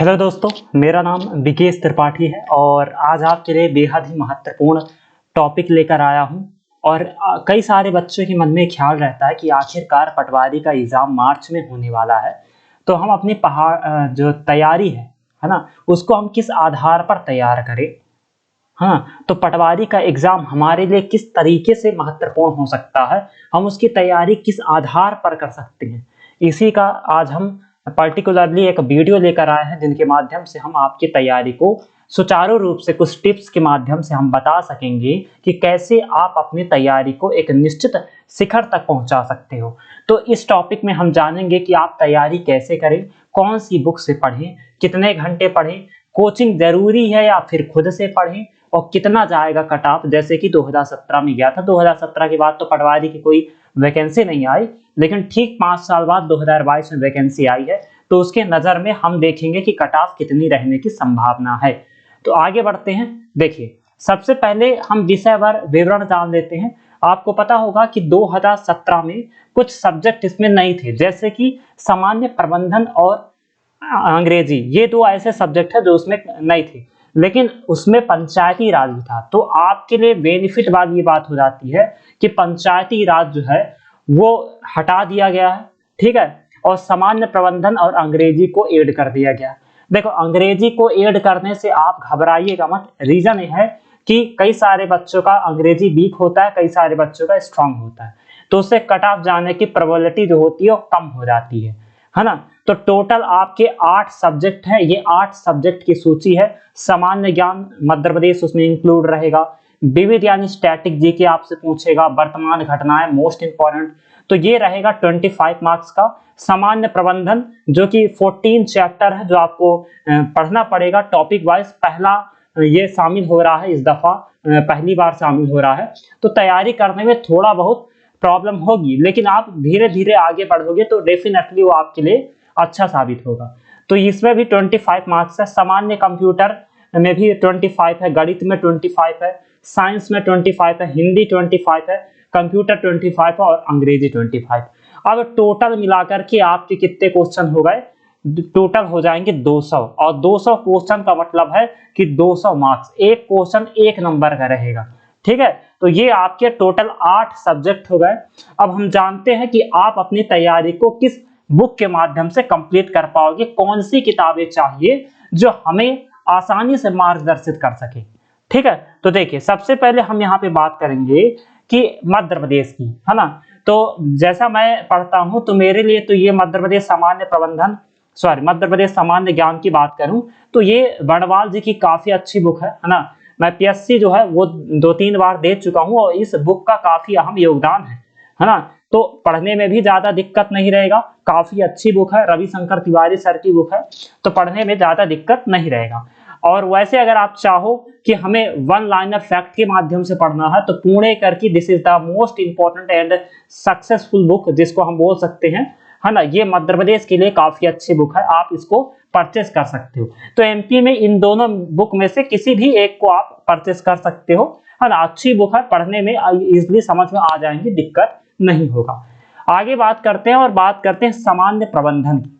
Hello दोस्तों, मेरा नाम विकेश त्रिपाठी है और आज आपके लिए बेहद ही महत्वपूर्ण टॉपिक लेकर आया हूं। और कई सारे बच्चों के मन में ख्याल रहता है कि आखिरकार पटवारी का एग्ज़ाम मार्च में होने वाला है, तो हम अपनी जो तैयारी है ना, उसको हम किस आधार पर तैयार करें। हाँ, तो पटवारी का एग्ज़ाम हमारे लिए किस तरीके से महत्वपूर्ण हो सकता है, हम उसकी तैयारी किस आधार पर कर सकते हैं। इसी का आज हम पर्टिकुलरली एक वीडियो लेकर आए हैं, जिनके माध्यम से हम आपकी तैयारी को सुचारू रूप से कुछ टिप्स के माध्यम से हम बता सकेंगे कि कैसे आप अपनी तैयारी को एक निश्चित शिखर तक पहुंचा सकते हो। तो इस टॉपिक में हम जानेंगे कि आप तैयारी कैसे करें, कौन सी बुक से पढ़ें, कितने घंटे पढ़ें, कोचिंग ज़रूरी है या फिर खुद से पढ़ें, और कितना जाएगा कट ऑफ। जैसे कि 2017 में गया था, 2017 के बाद तो पटवारी की कोई वैकेंसी नहीं आई, लेकिन ठीक 5 साल बाद 2022 में वैकेंसी आई है, तो उसके नज़र में हम देखेंगे कि कट ऑफ कितनी रहने की संभावना है। तो आगे बढ़ते हैं। देखिए, सबसे पहले हम विषयवार विवरण जान लेते हैं। आपको पता होगा कि 2017 में कुछ सब्जेक्ट इसमें नहीं थे, जैसे कि सामान्य प्रबंधन और अंग्रेजी। ये दो ऐसे सब्जेक्ट है जो उसमें नहीं थे, लेकिन उसमें पंचायती राज भी था। तो आपके लिए बेनिफिट वाली ये बात हो जाती है कि पंचायती राज जो है वो हटा दिया गया है, ठीक है, और सामान्य प्रबंधन और अंग्रेजी को ऐड कर दिया गया। देखो, अंग्रेजी को ऐड करने से आप घबराइएगा मत। रीजन ये है कि कई सारे बच्चों का अंग्रेजी वीक होता है, कई सारे बच्चों का स्ट्रांग होता है, तो उससे कट ऑफ जाने की प्रोबेबिलिटी जो होती है वो कम हो जाती है ना। तो टोटल आपके 8 सब्जेक्ट हैं। ये 8 सब्जेक्ट की सूची है। सामान्य ज्ञान मध्य प्रदेश उसमें इंक्लूड रहेगा। विविध यानी स्टैटिक जीके आपसे पूछेगा, वर्तमान घटनाएं मोस्ट इंपॉर्टेंट, तो ये रहेगा 25 मार्क्स का। सामान्य प्रबंधन जो कि 14 चैप्टर है, जो आपको पढ़ना पड़ेगा टॉपिक वाइज। पहला ये शामिल हो रहा है, इस दफा पहली बार शामिल हो रहा है, तो तैयारी करने में थोड़ा बहुत प्रॉब्लम होगी, लेकिन आप धीरे धीरे आगे बढ़ोगे तो डेफिनेटली वो आपके लिए अच्छा साबित होगा। तो इसमें भी 25 मार्क्स है। सामान्य कंप्यूटर में भी 25 है, गणित में 25 है, साइंस में 25 है, हिंदी 25 है, कंप्यूटर 25 है और अंग्रेजी 25। अब टोटल मिलाकर के आपके कितने क्वेश्चन हो गए? टोटल हो जाएंगे 200, और 200 क्वेश्चन का मतलब है कि 200 मार्क्स। एक क्वेश्चन 1 नंबर का रहेगा, ठीक है। तो ये आपके टोटल 8 सब्जेक्ट हो गए। अब हम जानते हैं कि आप अपनी तैयारी को किस बुक के माध्यम से कंप्लीट कर पाओगे, कौन सी किताबें चाहिए जो हमें आसानी से मार्गदर्शित कर सके, ठीक है। तो देखिए, सबसे पहले हम यहाँ पे बात करेंगे कि मध्य प्रदेश की, है ना। तो जैसा मैं पढ़ता हूं, तो मेरे लिए तो ये मध्य प्रदेश सामान्य ज्ञान की बात करूं तो ये बड़वाल जी की काफी अच्छी बुक है ना। मैं पीएससी जो है वो 2-3 बार दे चुका हूं और इस बुक का काफी अहम योगदान है ना। तो पढ़ने में भी ज्यादा दिक्कत नहीं रहेगा, काफी अच्छी बुक है, रविशंकर तिवारी सर की बुक है, तो पढ़ने में ज्यादा दिक्कत नहीं रहेगा। और वैसे अगर आप चाहो कि हमें वन लाइनर फैक्ट के माध्यम से पढ़ना है, तो पुणेकर की this is the most important and successful book, जिसको हम बोल सकते हैं, है ना। ये मध्य प्रदेश के लिए काफी अच्छी बुक है, आप इसको परचेस कर सकते हो। तो एमपी में इन दोनों बुक में से किसी भी एक को आप परचेस कर सकते हो, है ना। अच्छी बुक है, पढ़ने में इजिली समझ में आ जाएंगी, दिक्कत नहीं होगा। आगे बात करते हैं और बात करते हैं सामान्य प्रबंधन की।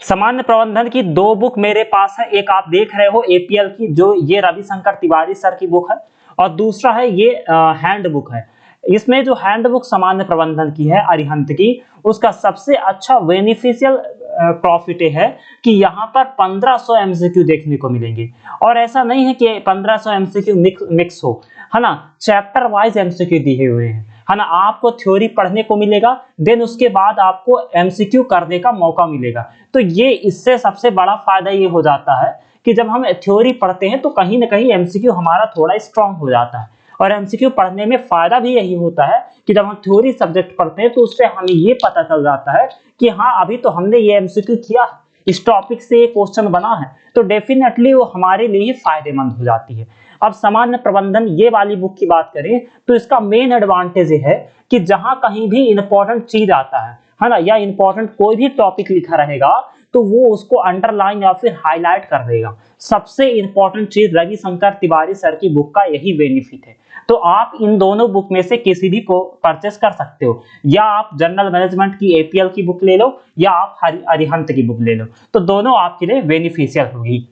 सामान्य प्रबंधन की 2 बुक मेरे पास है। एक आप देख रहे हो एपीएल की, जो ये रविशंकर तिवारी सर की बुक है, और दूसरा है ये हैंड बुक है। इसमें जो हैंड बुक सामान्य प्रबंधन की है अरिहंत की, उसका सबसे अच्छा बेनिफिशियल प्रॉफिट है कि यहाँ पर 1500 एमसीक्यू देखने को मिलेंगे। और ऐसा नहीं है कि 1500 एमसीक्यू मिक्स हो, है ना। चैप्टर वाइज एमसीक्यू दिए हुए हैं, है ना। आपको थ्योरी पढ़ने को मिलेगा, देन उसके बाद आपको एमसीक्यू करने का मौका मिलेगा। तो ये इससे सबसे बड़ा फायदा ये हो जाता है कि जब हम थ्योरी पढ़ते हैं तो कहीं ना कहीं एमसीक्यू हमारा थोड़ा स्ट्रांग हो जाता है। और एमसीक्यू पढ़ने में फायदा भी यही होता है कि जब हम थ्योरी सब्जेक्ट पढ़ते हैं तो उससे हमें ये पता चल जाता है कि हाँ, अभी तो हमने ये एमसीक्यू किया, इस टॉपिक से ये क्वेश्चन बना है, तो डेफिनेटली वो हमारे लिए फायदेमंद हो जाती है। अब सामान्य प्रबंधन ये वाली बुक की बात करें तो इसका मेन एडवांटेज है कि जहां कहीं भी इंपॉर्टेंट चीज आता है ना, या इंपॉर्टेंट कोई भी टॉपिक लिखा रहेगा, तो वो उसको अंडरलाइन या फिर हाईलाइट कर देगा। सबसे इंपॉर्टेंट चीज रविशंकर तिवारी सर की बुक का यही बेनिफिट है। तो आप इन दोनों बुक में से किसी भी को परचेस कर सकते हो, या आप जनरल मैनेजमेंट की एपीएल की बुक ले लो या आप अरिहंत की बुक ले लो, तो दोनों आपके लिए बेनिफिशियल होगी।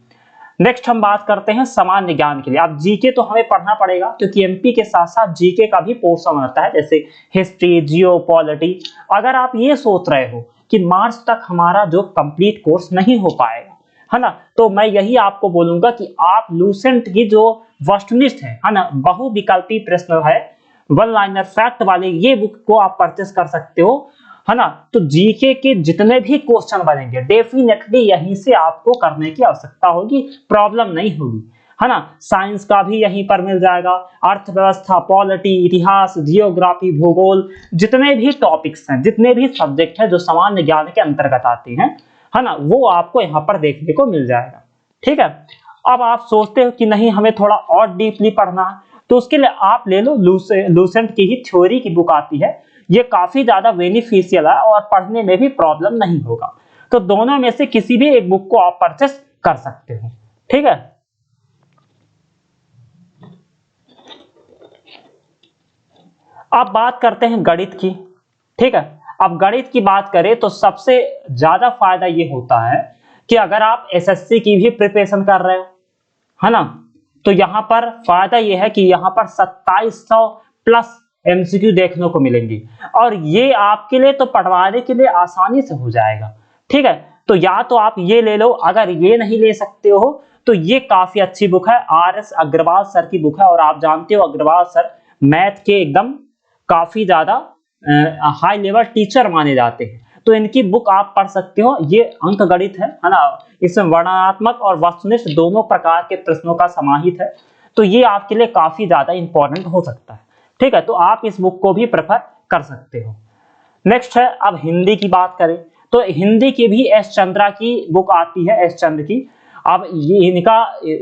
नेक्स्ट हम बात करते हैं सामान्य ज्ञान के लिए। अब जीके तो हमें पढ़ना पड़ेगा क्योंकि एमपी के साथ साथ जीके का भी पोर्शन आता है, जैसे हिस्ट्री, जियो पॉलिटी। अगर आप ये सोच रहे हो कि मार्च तक हमारा जो कंप्लीट कोर्स नहीं हो पाएगा, है ना, तो मैं यही आपको बोलूंगा कि आप लूसेंट की जो वस्तुनिष्ठ है ना, बहुविकल्पी प्रश्न है, वन लाइनर फैक्ट वाले, ये बुक को आप परचेस कर सकते हो, है ना। तो जीके के जितने भी क्वेश्चन बनेंगे डेफिनेटली यहीं से आपको करने की आवश्यकता होगी, प्रॉब्लम नहीं होगी, है ना। साइंस का भी यहीं पर मिल जाएगा, अर्थव्यवस्था, पॉलिटी, इतिहास, जियोग्राफी, भूगोल, जितने भी टॉपिक्स हैं, जितने भी सब्जेक्ट हैं जो सामान्य ज्ञान के अंतर्गत आते हैं, है ना, वो आपको यहाँ पर देखने को मिल जाएगा। ठीक है। अब आप सोचते हो कि नहीं हमें थोड़ा और डीपली पढ़ना है, तो उसके लिए आप ले लो लूसेंट की ही थ्योरी की बुक आती है, ये काफी ज्यादा बेनिफिशियल है और पढ़ने में भी प्रॉब्लम नहीं होगा। तो दोनों में से किसी भी एक बुक को आप परचेस कर सकते हो। ठीक है। अब बात करते हैं गणित की। ठीक है। अब गणित की बात करें तो सबसे ज्यादा फायदा ये होता है कि अगर आप एसएससी की भी प्रिपरेशन कर रहे हो, है ना, तो यहां पर फायदा ये है कि यहां पर 2700 प्लस एमसीक्यू देखने को मिलेंगी, और ये आपके लिए तो पढ़वाने के लिए आसानी से हो जाएगा। ठीक है। तो या तो आप ये ले लो, अगर ये नहीं ले सकते हो तो ये काफी अच्छी बुक है, आरएस अग्रवाल सर की बुक है, और आप जानते हो अग्रवाल सर मैथ के एकदम काफी ज्यादा हाई लेवल टीचर माने जाते हैं, तो इनकी बुक आप पढ़ सकते हो। ये अंक गणित है ना, इसमें वर्णनात्मक और वस्तुनिष्ठ दोनों प्रकार के प्रश्नों का समाहित है, तो ये आपके लिए काफी ज्यादा इंपॉर्टेंट हो सकता है। ठीक है। तो आप इस बुक को भी प्रेफर कर सकते हो। नेक्स्ट है, अब हिंदी की बात करें तो हिंदी की भी एस चंद्रा की बुक आती है, एस चंद्र की। अब ये इनका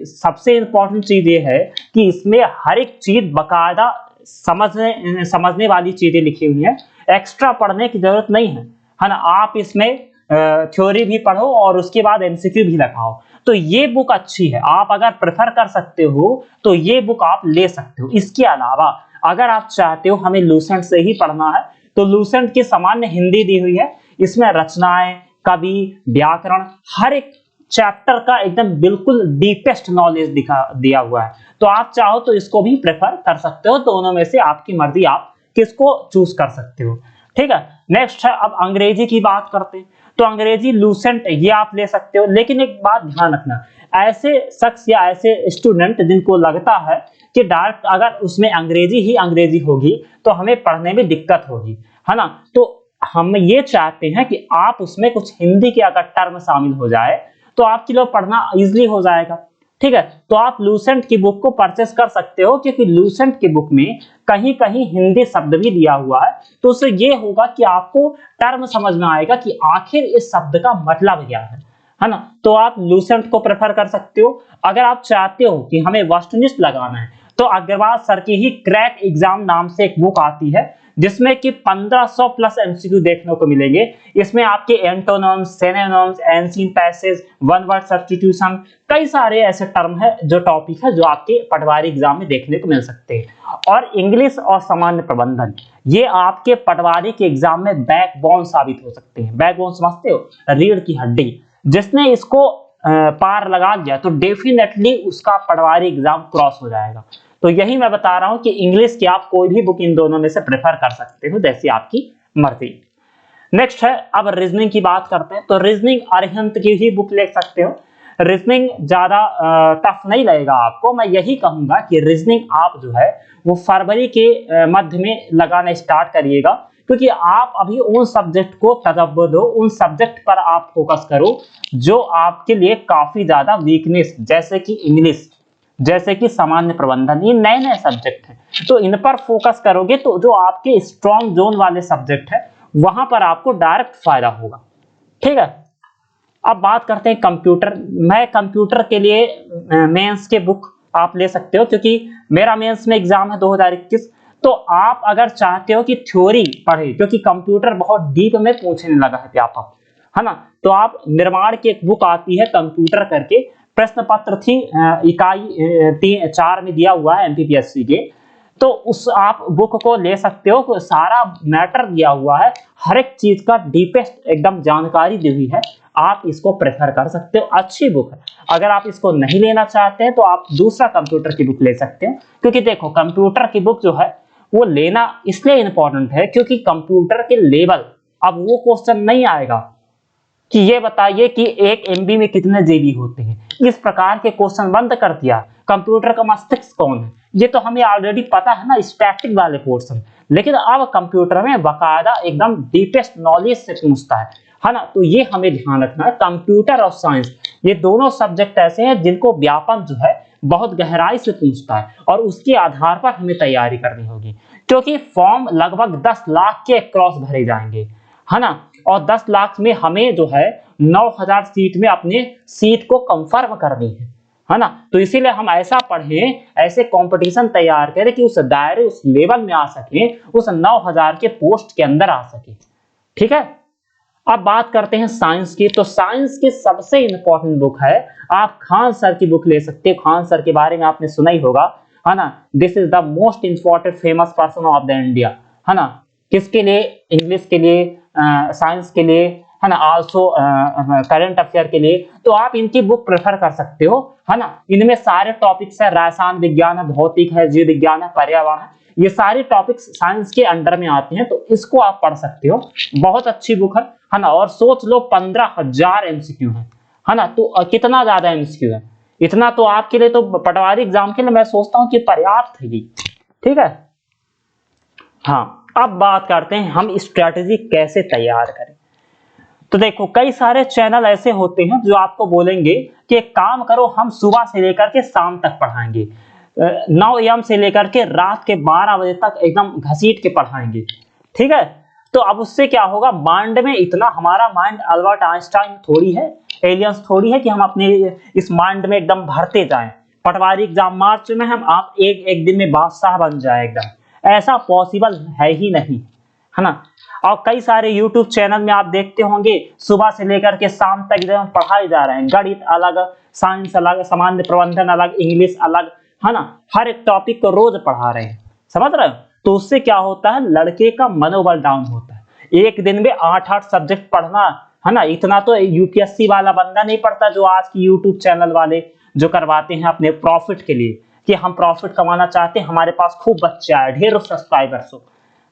सबसे इंपॉर्टेंट चीज ये है कि इसमें हर एक चीज बकायदा समझने वाली चीजें लिखी हुई है, एक्स्ट्रा पढ़ने की जरूरत नहीं है ना। आप इसमें थ्योरी भी पढ़ो और उसके बाद एमसीक्यू भी लगाओ, तो ये बुक अच्छी है। आप अगर प्रेफर कर सकते हो तो ये बुक आप ले सकते हो। इसके अलावा अगर आप चाहते हो हमें लूसेंट से ही पढ़ना है, तो लूसेंट की सामान्य हिंदी दी हुई है, इसमें रचनाएं, कवि, व्याकरण, हर एक चैप्टर का एकदम बिल्कुल डीपेस्ट नॉलेज दिया हुआ है। तो आप चाहो तो इसको भी प्रेफर कर सकते हो, दोनों में से आपकी मर्जी, आप किसको चूज कर सकते हो। ठीक है। नेक्स्ट है, अब अंग्रेजी की बात करते हैं तो अंग्रेजी लूसेंट ये आप ले सकते हो, लेकिन एक बात ध्यान रखना, ऐसे शख्स या ऐसे स्टूडेंट जिनको लगता है कि डायरेक्ट अगर उसमें अंग्रेजी ही अंग्रेजी होगी तो हमें पढ़ने में दिक्कत होगी, है ना, तो हम ये चाहते हैं कि आप उसमें कुछ हिंदी के अगर टर्म शामिल हो जाए तो आपके लिए पढ़ना इजीली हो जाएगा। ठीक है। तो आप लूसेंट की बुक को परचेस कर सकते हो, क्योंकि लूसेंट की बुक में कहीं कहीं हिंदी शब्द भी दिया हुआ है, तो उससे ये होगा कि आपको टर्म समझ में आएगा कि आखिर इस शब्द का मतलब क्या है ना। तो आप लूसेंट को प्रेफर कर सकते हो। अगर आप चाहते हो कि हमें वस्तुनिष्ठ लगाना है तो अग्रवाल सर की ही क्रैक एग्जाम नाम से एक बुक आती है, जिसमें कि 1500 प्लस एमसीक्यू देखने को मिलेंगे। इसमें आपके antonyms, synonyms, ancient passage, one word substitution, कई सारे ऐसे टर्म है जो टॉपिक है जो आपके पटवारी एग्जाम में देखने को मिल सकते हैं। और इंग्लिश और सामान्य प्रबंधन, ये आपके पटवारी के एग्जाम में बैकबोन साबित हो सकते हैं। बैकबोन समझते हो, रीढ़ की हड्डी, जिसने इसको पार लगा लिया तो डेफिनेटली उसका पटवारी एग्जाम क्रॉस हो जाएगा। तो यही मैं बता रहा हूं कि इंग्लिश की आप कोई भी बुक इन दोनों में से प्रेफर कर सकते हो, जैसी आपकी मर्जी। नेक्स्ट है, अब रीजनिंग की बात करते हैं तो रीजनिंग अरिहंत की ही बुक ले सकते हो। रीजनिंग ज्यादा टफ नहीं लगेगा आपको। मैं यही कहूंगा कि रीजनिंग आप जो है वो फरवरी के मध्य में लगाना स्टार्ट करिएगा, क्योंकि आप अभी उन सब्जेक्ट को तजव्वुद दो, उन सब्जेक्ट पर आप फोकस करो जो आपके लिए काफी ज्यादा वीकनेस, जैसे कि इंग्लिश, जैसे कि सामान्य प्रबंधन, ये नए नए सब्जेक्ट हैं, तो इन पर फोकस करोगे तो जो आपके स्ट्रॉन्ग जोन वाले सब्जेक्ट है वहां पर आपको डायरेक्ट फायदा होगा। ठीक है। अब बात करते हैं कंप्यूटर। मैं कंप्यूटर के लिए मेंस के बुक आप ले सकते हो, क्योंकि मेरा मेंस में एग्जाम है 2021। तो आप अगर चाहते हो कि थ्योरी पढ़े, क्योंकि कंप्यूटर बहुत डीप में पूछने लगा है व्यापक, है ना, तो आप निर्माण की एक बुक आती है कंप्यूटर करके, प्रश्न पत्र थी इकाई 4 में दिया हुआ है एमपीपीएससी के, तो उस आप बुक को ले सकते हो, सारा मैटर दिया हुआ है, हर एक चीज का डीपेस्ट एकदम जानकारी दी हुई है, आप इसको प्रेफर कर सकते हो, अच्छी बुक है। अगर आप इसको नहीं लेना चाहते हैं तो आप दूसरा कंप्यूटर की बुक ले सकते हैं, क्योंकि देखो कंप्यूटर की बुक जो है वो लेना इसलिए इंपॉर्टेंट है क्योंकि कंप्यूटर के लेवल, अब वो क्वेश्चन नहीं आएगा कि ये बताइए कि 1 MB में कितने जीबी होते हैं, इस प्रकार के क्वेश्चन बंद कर दिया। कंप्यूटर का मस्तिष्क कौन है, ये तो हमें ऑलरेडी पता है ना, स्टैटिक वाले पोर्शन, लेकिन अब कंप्यूटर में बाकायदा एकदम डीपेस्ट नॉलेज से पूछता है ना। तो ये हमें ध्यान रखना है, कंप्यूटर और साइंस ये दोनों सब्जेक्ट ऐसे हैं जिनको व्यापक जो है बहुत गहराई से पूछता है, और उसके आधार पर हमें तैयारी करनी होगी, क्योंकि फॉर्म लगभग 10 लाख के क्रॉस भरे जाएंगे, है ना। और 10 लाख में हमें जो है 9000 सीट में अपने सीट को कंफर्म करनी है ना। तो इसीलिए हम ऐसा पढ़ें, ऐसे कंपटीशन तैयार करें कि उस दायरे, उस लेवल में आ सके, उस 9000 के पोस्ट के अंदर आ सके। ठीक है, अब बात करते हैं साइंस की। तो साइंस की सबसे इंपॉर्टेंट बुक है, आप खान सर की बुक ले सकते हैं। खान सर के बारे में आपने सुना ही होगा, है ना। This is the most important famous person of the India, है ना। किसके लिए? इंग्लिश के लिए, साइंस के लिए, है ना, आल्सो करंट अफेयर के लिए। तो आप इनकी बुक प्रेफर कर सकते हो, है ना। इनमें सारे टॉपिक्स है, रसायन विज्ञान है, भौतिक है, जीव विज्ञान है, पर्यावरण है, ये सारे टॉपिक्स साइंस के अंडर में आते हैं, तो इसको आप पढ़ सकते हो, बहुत अच्छी बुक है ना। और सोच लो 15,000 MCQ है ना। तो कितना ज्यादा MCQ है, इतना तो आपके लिए, तो पटवारी एग्जाम के लिए मैं सोचता हूँ कि पर्याप्त है ये। ठीक है, हाँ। अब बात करते हैं हम स्ट्रेटेजी कैसे तैयार करें। तो देखो कई सारे चैनल ऐसे होते हैं जो आपको बोलेंगे कि एक काम करो, हम सुबह से लेकर के शाम तक पढ़ाएंगे, 9 AM से लेकर के रात के 12 बजे तक एकदम घसीट के पढ़ाएंगे। ठीक है, तो अब उससे क्या होगा, माइंड में इतना, हमारा माइंड अल्बर्ट आइंस्टाइन थोड़ी है, एलियंस थोड़ी है कि हम अपने इस माइंड में एकदम भरते जाएं। पटवारी एग्जाम मार्च में हम आप एक दिन में बादशाह बन जाए एकदम, ऐसा पॉसिबल है ही नहीं, है ना। और कई सारे यूट्यूब चैनल में आप देखते होंगे सुबह से लेकर के शाम तक एकदम पढ़ाए जा रहे हैं, गणित अलग, साइंस अलग, सामान्य प्रबंधन अलग, इंग्लिश अलग, है ना। हर एक टॉपिक को रोज पढ़ा रहे हैं, समझ रहे हो। तो उससे क्या होता है, लड़के का मनोबल डाउन होता है। एक दिन में 8-8 सब्जेक्ट पढ़ना, है ना, इतना तो यूपीएससी वाला बंदा नहीं पढ़ता जो आज की यूट्यूब चैनल वाले जो करवाते हैं अपने प्रॉफिट के लिए, कि हम प्रॉफिट कमाना चाहते हैं, हमारे पास खूब बच्चे आए, ढेरों सब्सक्राइबर्स हो,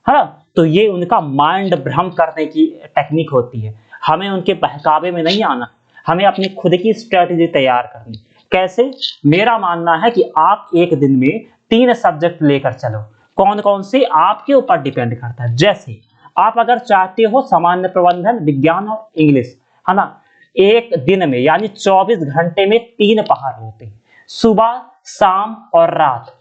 है ना। तो ये उनका माइंड भ्रम करने की टेक्निक होती है। हमें उनके बहकावे में नहीं आना, हमें अपनी खुद की स्ट्रेटेजी तैयार करनी। कैसे? मेरा मानना है कि आप एक दिन में 3 सब्जेक्ट लेकर चलो। कौन कौन से, आपके ऊपर डिपेंड करता है। जैसे आप अगर चाहते हो सामान्य प्रबंधन, विज्ञान और इंग्लिश, है ना, एक दिन में यानी 24 घंटे में 3 पहाड़ होते हैं, सुबह, शाम और रात।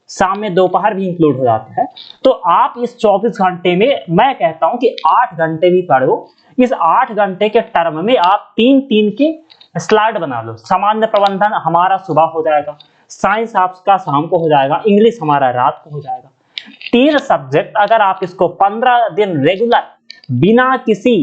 शाम में दोपहर भी इंक्लूड हो जाता है। तो आप इस 24 घंटे में, मैं कहता हूं कि 8 घंटे भी पढ़ो। इस 8 घंटे के टर्म में आप 3-3 के स्लाइड बना लो। सामान्य प्रबंधन हमारा सुबह हो जाएगा, साइंस आपका शाम को हो जाएगा, इंग्लिश हमारा रात को हो जाएगा। 3 सब्जेक्ट अगर आप इसको 15 दिन रेगुलर बिना किसी,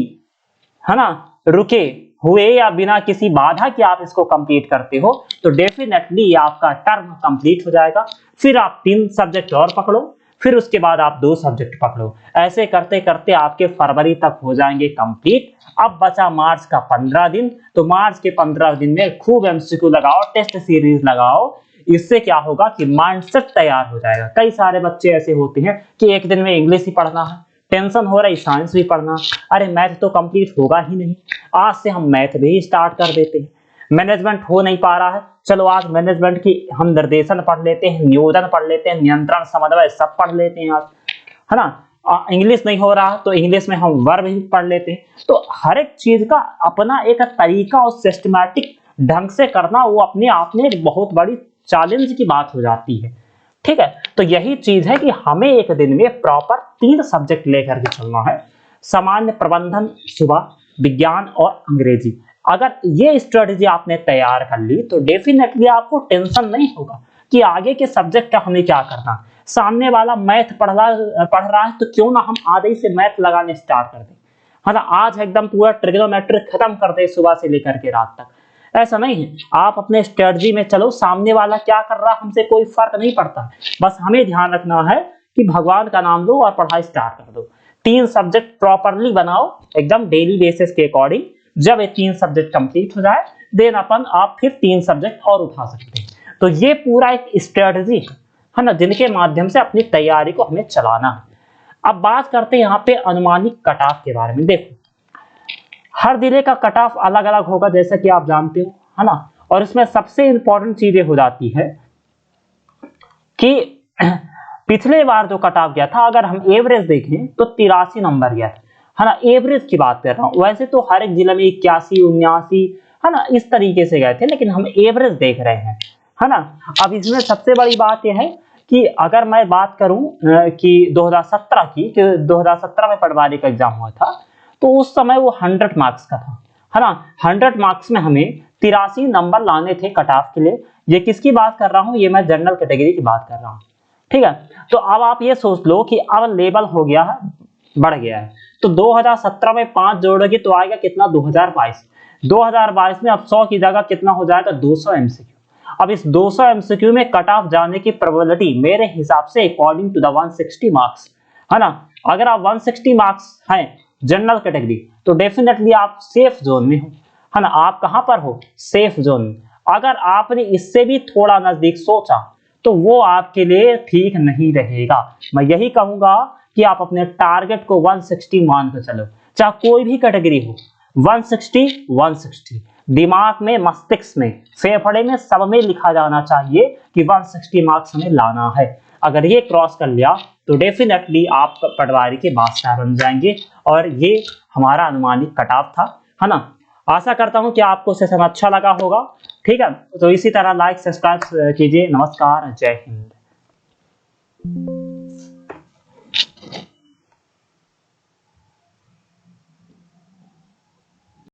है ना, रुके हुए या बिना किसी बाधा के आप इसको कंप्लीट करते हो, तो डेफिनेटली आपका टर्म कंप्लीट हो जाएगा। फिर आप 3 सब्जेक्ट और पकड़ो, फिर उसके बाद आप 2 सब्जेक्ट पकड़ो। ऐसे करते करते आपके फरवरी तक हो जाएंगे कंप्लीट। अब बचा मार्च का 15 दिन, तो मार्च के 15 दिन में खूब एमसीक्यू लगाओ, टेस्ट सीरीज लगाओ। इससे क्या होगा कि माइंडसेट तैयार हो जाएगा। कई सारे बच्चे ऐसे होते हैं कि एक दिन में इंग्लिश ही पढ़ना है, टेंशन हो रही साइंस भी पढ़ना, अरे मैथ तो कंप्लीट होगा ही नहीं, आज से हम मैथ भी स्टार्ट कर देते हैं। मैनेजमेंट हो नहीं पा रहा है, चलो आज मैनेजमेंट की हम निर्देशन पढ़ लेते हैं, नियोजन पढ़ लेते हैं, नियंत्रण, समन्वय सब पढ़ लेते हैं आज, है ना। इंग्लिश नहीं हो रहा तो इंग्लिश में हम वर्ब भी पढ़ लेते हैं। तो हर एक चीज का अपना एक तरीका और सिस्टमैटिक ढंग से करना, वो अपने आप में एक बहुत बड़ी चैलेंज की बात हो जाती है। ठीक है, तो यही चीज है कि हमें एक दिन में प्रॉपर 3 सब्जेक्ट लेकर के चलना है। सामान्य प्रबंधन सुबह, विज्ञान और अंग्रेजी। अगर ये स्ट्रेटेजी आपने तैयार कर ली तो डेफिनेटली आपको टेंशन नहीं होगा कि आगे के सब्जेक्ट का हमें क्या करना। सामने वाला मैथ पढ़ रहा है तो क्यों ना हम आधे से मैथ लगाने स्टार्ट कर दें, है ना। आज एकदम पूरा ट्रिग्नोमेट्री खत्म कर दे सुबह से लेकर के रात तक। ऐसा नहीं है, आप अपने स्ट्रेटजी में चलो, सामने वाला क्या कर रहा है हमसे कोई फर्क नहीं पड़ता, बस हमें ध्यान रखना है कि भगवान का नाम लो और पढ़ाई स्टार्ट कर दो। 3 सब्जेक्ट प्रॉपरली बनाओ एकदम डेली बेसिस के अकॉर्डिंग। जब ये 3 सब्जेक्ट कंप्लीट हो जाए देन अपन आप फिर 3 सब्जेक्ट और उठा सकते हैं। तो ये पूरा एक स्ट्रेटजी है ना, जिनके माध्यम से अपनी तैयारी को हमें चलाना है। अब बात करते हैं यहाँ पे अनुमानित कट ऑफ के बारे में। देखो हर जिले का कट ऑफ अलग अलग होगा जैसा कि आप जानते हो, है ना। और इसमें सबसे इंपॉर्टेंट चीज ये हो जाती है कि पिछले बार जो कट ऑफ गया था, अगर हम एवरेज देखें तो 83 नंबर गया था, है ना। एवरेज की बात कर रहा हूं, वैसे तो हर एक जिले में 81, 79, है ना, इस तरीके से गए थे, लेकिन हम एवरेज देख रहे हैं, है ना। अब इसमें सबसे बड़ी बात यह है कि अगर मैं बात करूं कि 2017 की, कि 2017 में पटवारी का एग्जाम हुआ था, तो उस समय वो 100 मार्क्स का था, है ना। 100 मार्क्स में हमें 83 नंबर लाने थे कट ऑफ के लिए। ये किसकी बात कर रहा हूं, ये मैं जनरल कैटेगरी की बात कर रहा हूं, ठीक है। तो अब आप ये सोच लो कि अब लेवल हो गया है, बढ़ गया है, तो 2017 में 5 जोड़ोगे तो आएगा कितना, 2022। 2022 में अब 100 की जगह कितना हो जाएगा, 200 एमसीक्यू। अब इस 200 एमसीक्यू में कट ऑफ जाने की प्रोबेबिलिटी मेरे हिसाब से अकॉर्डिंग टू द 160 मार्क्स, है ना। अगर आप 160 मार्क्स हैं जनरल कैटेगरी तो डेफिनेटली आप सेफ जोन में हो, है ना। आप कहां पर हो, सेफ जोन में। अगर आपने इससे भी थोड़ा नजदीक सोचा तो वो आपके लिए ठीक नहीं रहेगा। मैं यही कहूंगा कि आप अपने टारगेट को 160 मान कर चलो, चाहे कोई भी कैटेगरी हो। 160 दिमाग में, मस्तिष्क में, फेफड़े में, सब में लिखा जाना चाहिए कि 160 मार्क्स हमें लाना है। अगर ये क्रॉस कर लिया तो डेफिनेटली आप पटवारी के बादशाह बन जाएंगे। और ये हमारा अनुमानित कट ऑफ था, है ना। आशा करता हूं कि आपको सेशन अच्छा लगा होगा, ठीक है। तो इसी तरह लाइक सब्सक्राइब कीजिए। नमस्कार, जय हिंद।